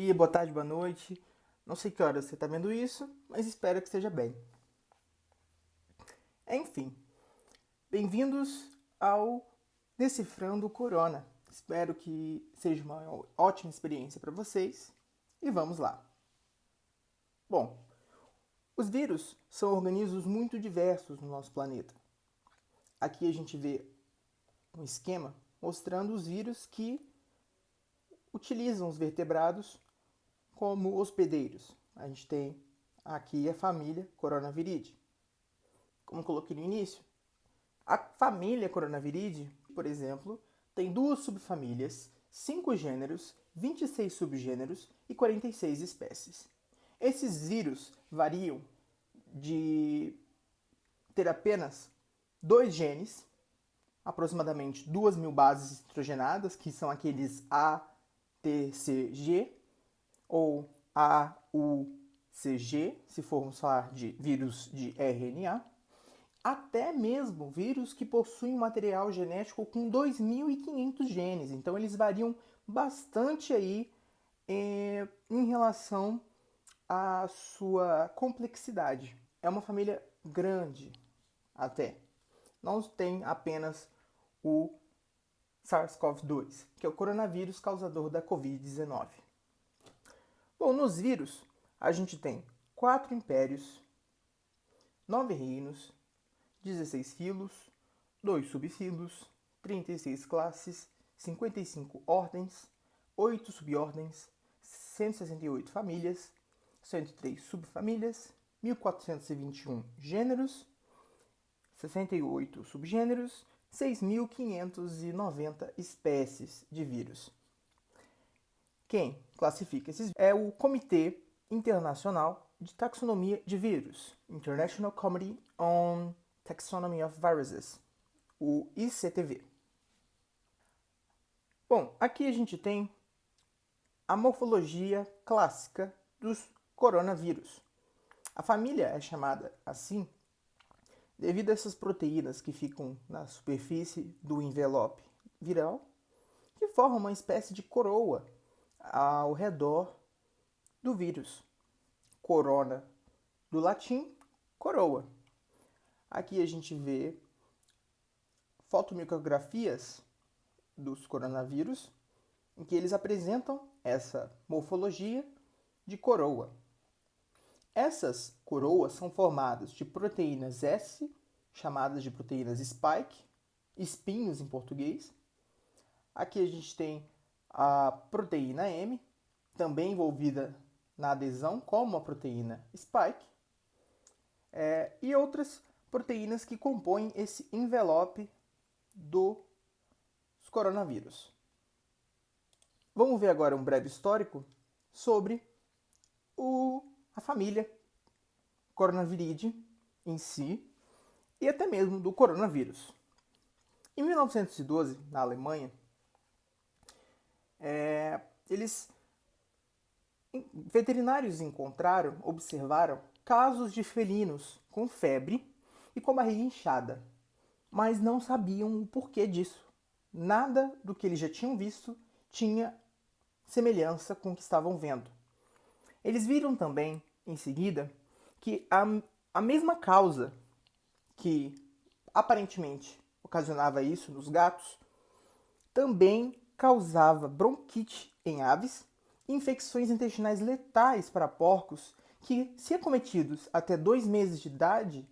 dia, boa tarde, boa noite. Não sei que hora você está vendo isso, mas espero que esteja bem. Enfim, bem-vindos ao Decifrando o Corona. Espero que seja uma ótima experiência para vocês e vamos lá. Bom, os vírus são organismos muito diversos no nosso planeta. Aqui a gente vê um esquema mostrando os vírus que utilizam os vertebrados como hospedeiros. A gente tem aqui a família Coronaviridae. Como coloquei no início, a família Coronaviridae, por exemplo, tem 2 subfamílias, 5 gêneros, 26 subgêneros e 46 espécies. Esses vírus variam de ter apenas 2 genes, aproximadamente 2.000 bases nitrogenadas, que são aqueles A, T, C, G, ou AUCG, se formos falar de vírus de RNA, até mesmo vírus que possuem um material genético com 2.500 genes. Então eles variam bastante aí em relação à sua complexidade. É uma família grande até. Não tem apenas o SARS-CoV-2, que é o coronavírus causador da Covid-19. Bom, nos vírus, a gente tem 4 impérios, 9 reinos, 16 filos, 2 subfilos, 36 classes, 55 ordens, 8 subordens, 168 famílias, 103 subfamílias, 1.421 gêneros, 68 subgêneros, 6.590 espécies de vírus. Quem classifica esses é o Comitê Internacional de Taxonomia de Vírus, International Committee on Taxonomy of Viruses, o ICTV. Bom, aqui a gente tem a morfologia clássica dos coronavírus. A família é chamada assim devido a essas proteínas que ficam na superfície do envelope viral, que formam uma espécie de coroa ao redor do vírus. Corona, do latim, coroa. Aqui a gente vê fotomicrografias dos coronavírus, em que eles apresentam essa morfologia de coroa. Essas coroas são formadas de proteínas S, chamadas de proteínas spike, espinhos em português. Aqui a gente tem a proteína M, também envolvida na adesão, como a proteína spike, e outras proteínas que compõem esse envelope dos coronavírus. Vamos ver agora um breve histórico sobre a família Coronaviridae em si e até mesmo do coronavírus. Em 1912, na Alemanha, veterinários observaram casos de felinos com febre e com a barriga inchada, mas não sabiam o porquê disso. Nada do que eles já tinham visto tinha semelhança com o que estavam vendo. Eles viram também, em seguida, que a mesma causa que aparentemente ocasionava isso nos gatos também causava bronquite em aves e infecções intestinais letais para porcos que, se acometidos até 2 meses de idade,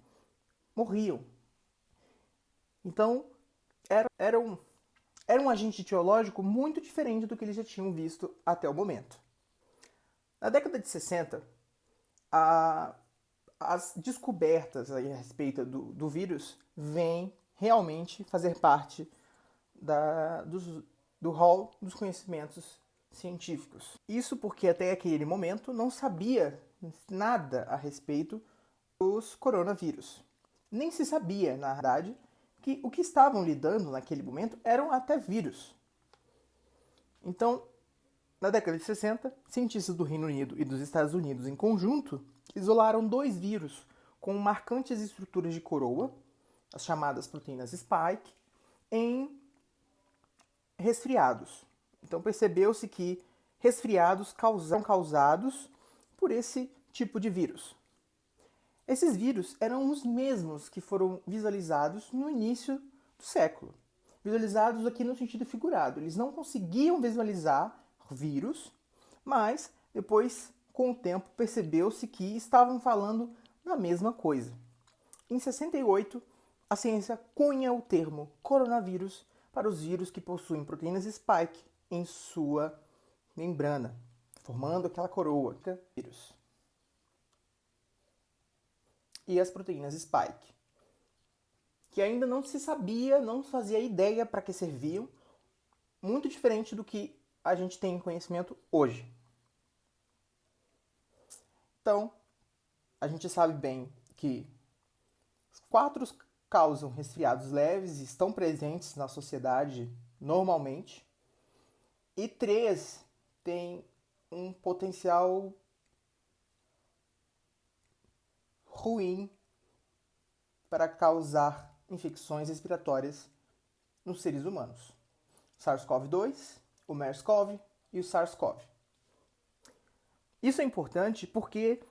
morriam. Então, era um agente etiológico muito diferente do que eles já tinham visto até o momento. Na década de 60, as descobertas a respeito do vírus vêm realmente fazer parte do hall dos conhecimentos científicos. Isso porque até aquele momento não sabia nada a respeito dos coronavírus. Nem se sabia, na verdade, que o que estavam lidando naquele momento eram até vírus. Então, na década de 60, cientistas do Reino Unido e dos Estados Unidos em conjunto isolaram 2 vírus com marcantes estruturas de coroa, as chamadas proteínas spike, em resfriados. Então percebeu-se que resfriados causados por esse tipo de vírus. Esses vírus eram os mesmos que foram visualizados no início do século. Visualizados aqui no sentido figurado. Eles não conseguiam visualizar vírus, mas depois, com o tempo, percebeu-se que estavam falando da mesma coisa. Em 68, a ciência cunha o termo coronavírus para os vírus que possuem proteínas spike em sua membrana, formando aquela coroa de vírus. E as proteínas spike, que ainda não se sabia, não se fazia ideia para que serviam, muito diferente do que a gente tem em conhecimento hoje. Então, a gente sabe bem que 4 causam resfriados leves e estão presentes na sociedade normalmente, e 3 têm um potencial ruim para causar infecções respiratórias nos seres humanos. SARS-CoV-2, o MERS-CoV e o SARS-CoV. Isso é importante porque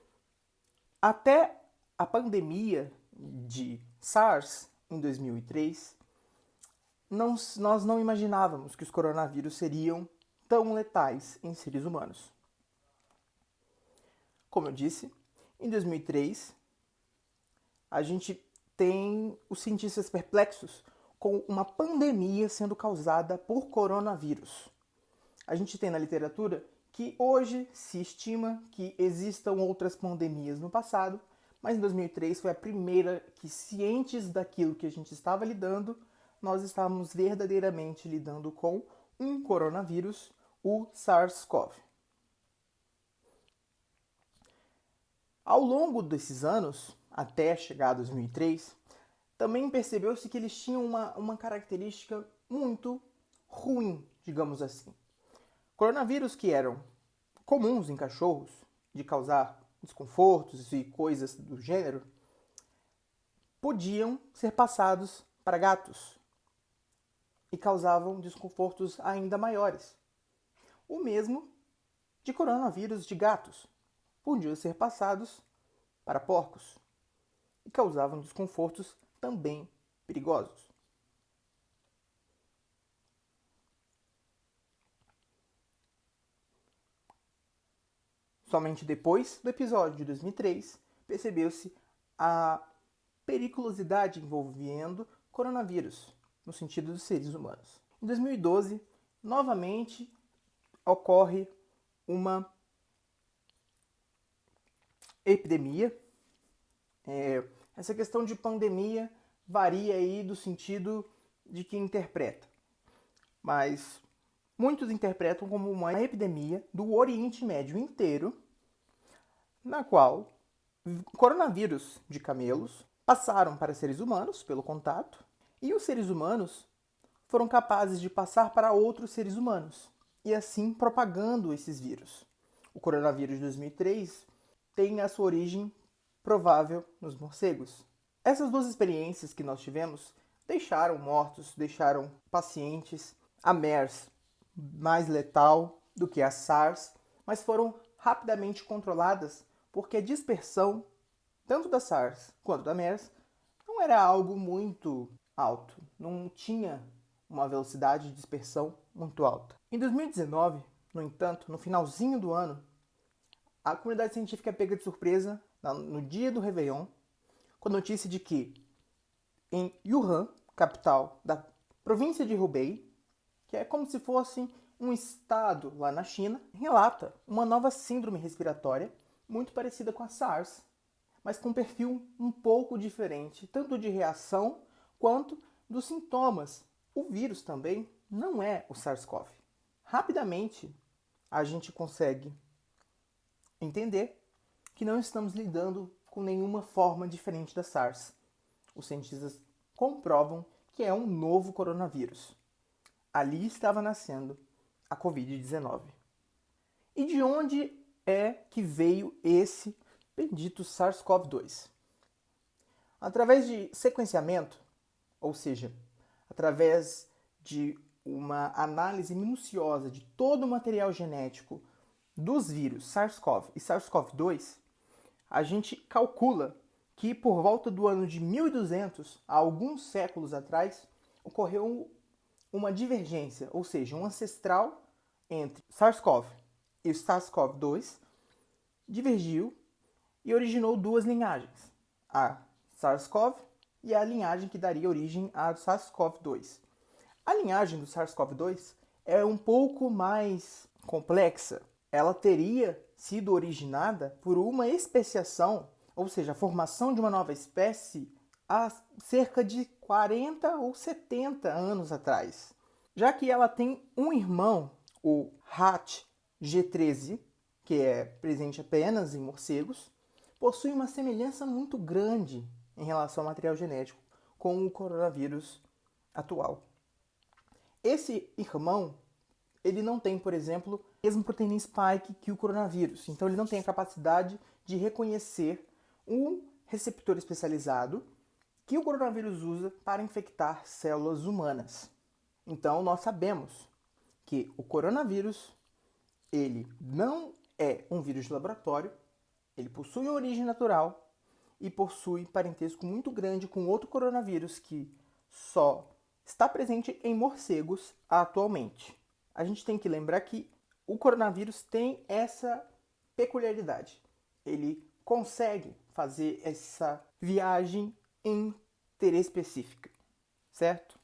até a pandemia de SARS em 2003, nós não imaginávamos que os coronavírus seriam tão letais em seres humanos. Como eu disse, em 2003, a gente tem os cientistas perplexos com uma pandemia sendo causada por coronavírus. A gente tem na literatura que hoje se estima que existam outras pandemias no passado, mas em 2003 foi a primeira que, cientes daquilo que a gente estava lidando, nós estávamos verdadeiramente lidando com um coronavírus, o SARS-CoV. Ao longo desses anos, até chegar a 2003, também percebeu-se que eles tinham uma característica muito ruim, digamos assim. Coronavírus que eram comuns em cachorros, de causar desconfortos e coisas do gênero, podiam ser passados para gatos e causavam desconfortos ainda maiores. O mesmo de coronavírus de gatos, podiam ser passados para porcos e causavam desconfortos também perigosos. Somente depois do episódio de 2003, percebeu-se a periculosidade envolvendo coronavírus, no sentido dos seres humanos. Em 2012, novamente ocorre uma epidemia. Essa questão de pandemia varia aí do sentido de quem interpreta, mas muitos interpretam como uma epidemia do Oriente Médio inteiro, na qual coronavírus de camelos passaram para seres humanos pelo contato, e os seres humanos foram capazes de passar para outros seres humanos, e assim propagando esses vírus. O coronavírus de 2003 tem a sua origem provável nos morcegos. Essas duas experiências que nós tivemos deixaram mortos, deixaram pacientes, a MERS mais letal do que a SARS, mas foram rapidamente controladas porque a dispersão, tanto da SARS quanto da MERS, não era algo muito alto, não tinha uma velocidade de dispersão muito alta. Em 2019, no entanto, no finalzinho do ano, a comunidade científica é pega de surpresa no dia do Réveillon, com a notícia de que em Wuhan, capital da província de Hubei, que é como se fosse um estado lá na China, relata uma nova síndrome respiratória muito parecida com a SARS, mas com um perfil um pouco diferente, tanto de reação quanto dos sintomas. O vírus também não é o SARS-CoV. Rapidamente, a gente consegue entender que não estamos lidando com nenhuma forma diferente da SARS. Os cientistas comprovam que é um novo coronavírus. Ali estava nascendo a Covid-19. E de onde é que veio esse bendito SARS-CoV-2? Através de sequenciamento, ou seja, através de uma análise minuciosa de todo o material genético dos vírus SARS-CoV e SARS-CoV-2, a gente calcula que por volta do ano de 1200, há alguns séculos atrás, ocorreu uma divergência, ou seja, um ancestral entre SARS-CoV e o SARS-CoV-2 divergiu e originou duas linhagens, a SARS-CoV e a linhagem que daria origem ao SARS-CoV-2. A linhagem do SARS-CoV-2 é um pouco mais complexa. Ela teria sido originada por uma especiação, ou seja, a formação de uma nova espécie há cerca de 40 ou 70 anos atrás. Já que ela tem um irmão, o HAT-G13, que é presente apenas em morcegos, possui uma semelhança muito grande em relação ao material genético com o coronavírus atual. Esse irmão, ele não tem, por exemplo, a mesma proteína spike que o coronavírus. Então, ele não tem a capacidade de reconhecer um receptor especializado que o coronavírus usa para infectar células humanas. Então, nós sabemos que o coronavírus, ele não é um vírus de laboratório, ele possui uma origem natural e possui parentesco muito grande com outro coronavírus que só está presente em morcegos atualmente. A gente tem que lembrar que o coronavírus tem essa peculiaridade. Ele consegue fazer essa viagem interespecífica, certo?